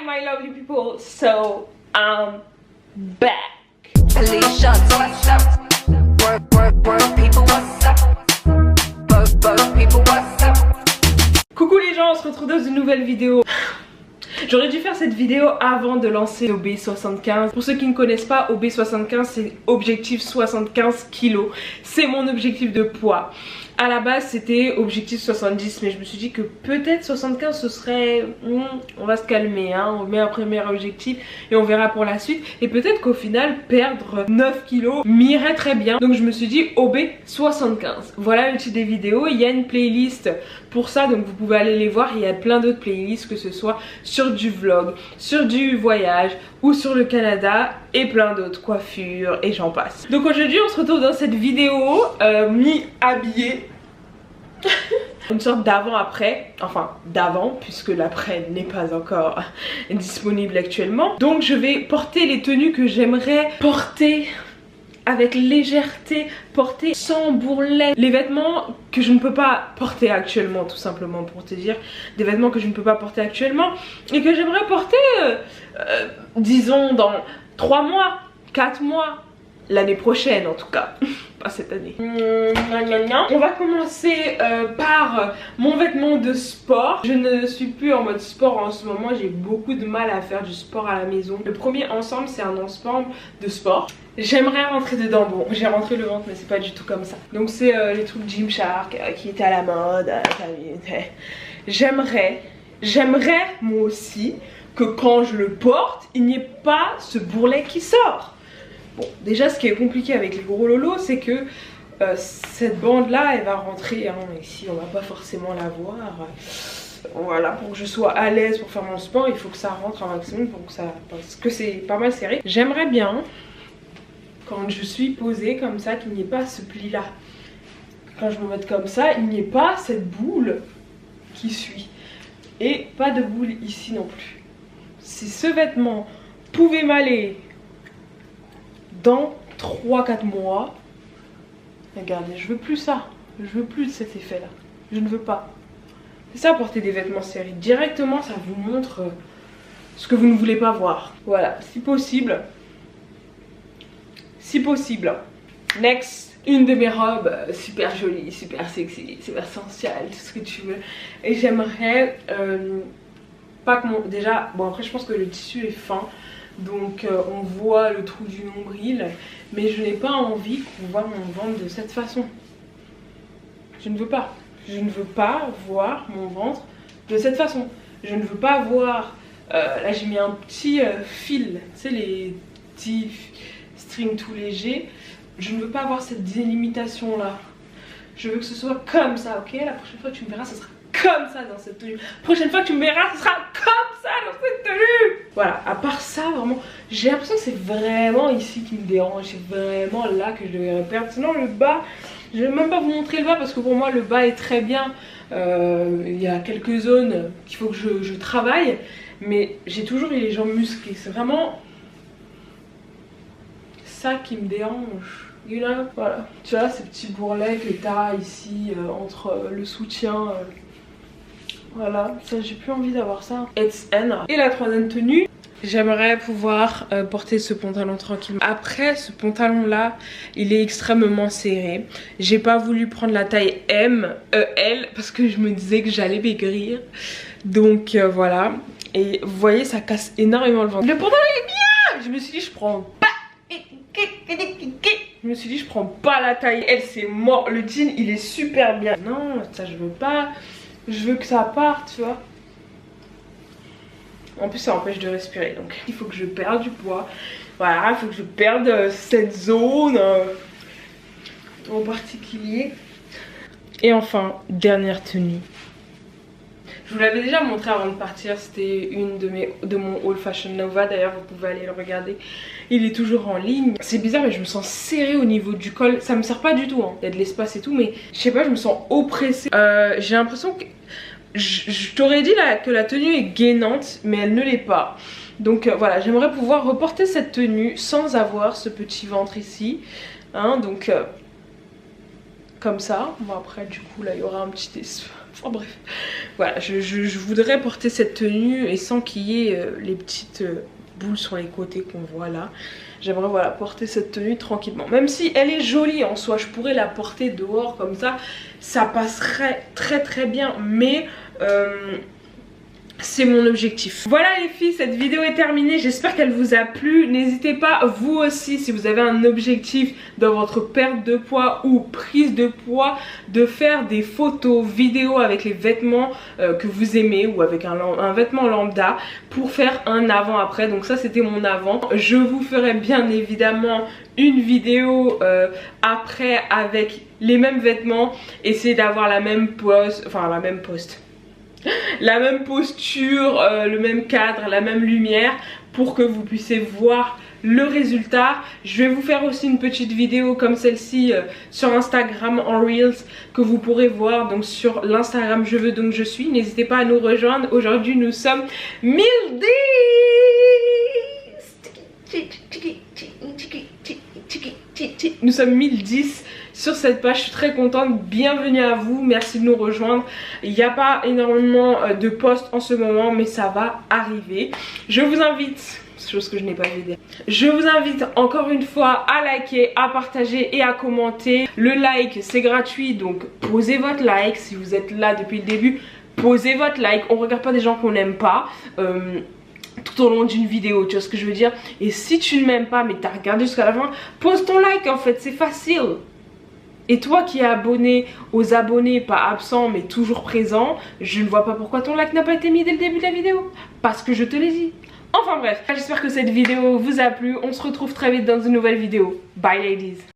Hi my lovely people, so I'm back. Alicia, what's up? Work, people, what's up? Work, people, what's up? Coucou les gens, on se retrouve dans une nouvelle vidéo. J'aurais dû faire cette vidéo avant de lancer OB75. Pour ceux qui ne connaissent pas, OB75 c'est objectif 75 kg. C'est mon objectif de poids. À la base c'était objectif 70, mais je me suis dit que peut-être 75 ce serait... on va se calmer, hein. On met un premier objectif et on verra pour la suite. Et peut-être qu'au final perdre 9 kg m'irait très bien. Donc je me suis dit OB75. Voilà le titre des vidéos. Il y a une playlist pour ça, donc vous pouvez aller les voir. Il y a plein d'autres playlists, que ce soit sur du vlog, sur du voyage ou sur le Canada et plein d'autres, coiffures et j'en passe. Donc aujourd'hui on se retrouve dans cette vidéo mi-habillée. Une sorte d'avant-après, enfin d'avant puisque l'après n'est pas encore disponible actuellement. Donc je vais porter les tenues que j'aimerais porter avec légèreté, porter sans bourrelet. Les vêtements que je ne peux pas porter actuellement, tout simplement, pour te dire. Des vêtements que je ne peux pas porter actuellement et que j'aimerais porter, disons, dans 3 mois, 4 mois, l'année prochaine en tout cas. Pas cette année. On va commencer par mon vêtement de sport. Je ne suis plus en mode sport en ce moment. J'ai beaucoup de mal à faire du sport à la maison. Le premier ensemble c'est un ensemble de sport. J'aimerais rentrer dedans. Bon, j'ai rentré le ventre mais c'est pas du tout comme ça. Donc c'est les trucs Gymshark qui étaient à la mode. J'aimerais moi aussi que quand je le porte il n'y ait pas ce bourrelet qui sort. Bon, déjà ce qui est compliqué avec les gros lolos c'est que cette bande là elle va rentrer hein, ici, on va pas forcément la voir. Voilà, pour que je sois à l'aise pour faire mon sport il faut que ça rentre un maximum pour que ça, parce que c'est pas mal serré. J'aimerais bien quand je suis posée comme ça qu'il n'y ait pas ce pli là. Quand je me mette comme ça il n'y ait pas cette boule qui suit. Et pas de boule ici non plus. Si ce vêtement pouvait m'aller dans 3-4 mois, regardez, je veux plus ça, je veux plus de cet effet là, je ne veux pas. C'est ça, porter des vêtements serrés, directement ça vous montre ce que vous ne voulez pas voir. Voilà, si possible, next, une de mes robes super jolie, super sexy, super sensuelle, tout ce que tu veux. Et j'aimerais pas que mon... Déjà, bon après je pense que le tissu est fin, donc on voit le trou du nombril, mais je n'ai pas envie qu'on voit mon ventre de cette façon. Je ne veux pas. Je ne veux pas voir mon ventre de cette façon. Je ne veux pas voir... là j'ai mis un petit fil, tu sais les petits strings tout légers. Je ne veux pas avoir cette délimitation là. Je veux que ce soit comme ça, ok? La prochaine fois que tu me verras, ce sera comme ça dans cette tenue. La prochaine fois que tu me verras, ce sera comme ça dans cette tenue. Voilà, à part ça, vraiment, j'ai l'impression que c'est vraiment ici qui me dérange. C'est vraiment là que je devrais perdre. Sinon, le bas, je vais même pas vous montrer le bas parce que pour moi, le bas est très bien. Il y a quelques zones qu'il faut que je travaille. Mais j'ai toujours eu les jambes musclées. C'est vraiment ça qui me dérange. You know? Voilà, tu vois ces petits bourrelets que t'as ici entre le soutien. Voilà, ça j'ai plus envie d'avoir ça. It's end. Et la troisième tenue, j'aimerais pouvoir porter ce pantalon tranquillement. Après ce pantalon là, il est extrêmement serré. J'ai pas voulu prendre la taille M, L parce que je me disais que j'allais maigrir. Donc voilà. Et vous voyez ça casse énormément le ventre. Le pantalon est bien. Je me suis dit je prends pas. Je me suis dit je prends pas la taille L, c'est mort. Le jean il est super bien. Non ça je veux pas. Je veux que ça parte tu vois. En plus ça empêche de respirer. Donc il faut que je perde du poids. Voilà, il faut que je perde cette zone en particulier. Et enfin dernière tenue. Je vous l'avais déjà montré avant de partir, c'était une de mon Haul Fashion Nova, d'ailleurs vous pouvez aller le regarder, il est toujours en ligne. C'est bizarre mais je me sens serrée au niveau du col, ça me sert pas du tout, hein. Il y a de l'espace et tout mais je sais pas, je me sens oppressée. J'ai l'impression que, je t'aurais dit là, que la tenue est gainante mais elle ne l'est pas. Donc voilà, j'aimerais pouvoir reporter cette tenue sans avoir ce petit ventre ici, hein, donc comme ça. Bon après du coup là il y aura un petit espace. Enfin bref, voilà, je voudrais porter cette tenue et sans qu'il y ait les petites boules sur les côtés qu'on voit là. J'aimerais voilà, porter cette tenue tranquillement. Même si elle est jolie en soi, je pourrais la porter dehors comme ça passerait très bien. Mais c'est mon objectif. Voilà les filles, cette vidéo est terminée. J'espère qu'elle vous a plu. N'hésitez pas, vous aussi, si vous avez un objectif dans votre perte de poids ou prise de poids, de faire des photos, vidéos avec les vêtements que vous aimez ou avec un vêtement lambda pour faire un avant-après. Donc ça, c'était mon avant. Je vous ferai bien évidemment une vidéo après avec les mêmes vêtements. Essayer d'avoir la même pose, enfin la même posture, le même cadre, la même lumière pour que vous puissiez voir le résultat. Je vais vous faire aussi une petite vidéo comme celle-ci sur Instagram en Reels que vous pourrez voir donc sur l'Instagram Je veux donc je suis. N'hésitez pas à nous rejoindre. Aujourd'hui nous sommes 1010. Nous sommes 1010 sur cette page, je suis très contente, bienvenue à vous, merci de nous rejoindre. Il n'y a pas énormément de posts en ce moment mais ça va arriver. Je vous invite, chose que je n'ai pas vidée, je vous invite encore une fois à liker, à partager et à commenter. Le like c'est gratuit donc posez votre like si vous êtes là depuis le début, posez votre like, on regarde pas des gens qu'on n'aime pas. Tout au long d'une vidéo, tu vois ce que je veux dire. Et si tu ne m'aimes pas mais t'as regardé jusqu'à la fin, pose ton like en fait, c'est facile. Et toi qui es abonné aux abonnés, pas absents mais toujours présents, je ne vois pas pourquoi ton like n'a pas été mis dès le début de la vidéo. Parce que je te l'ai dit. Enfin bref, j'espère que cette vidéo vous a plu. On se retrouve très vite dans une nouvelle vidéo. Bye ladies.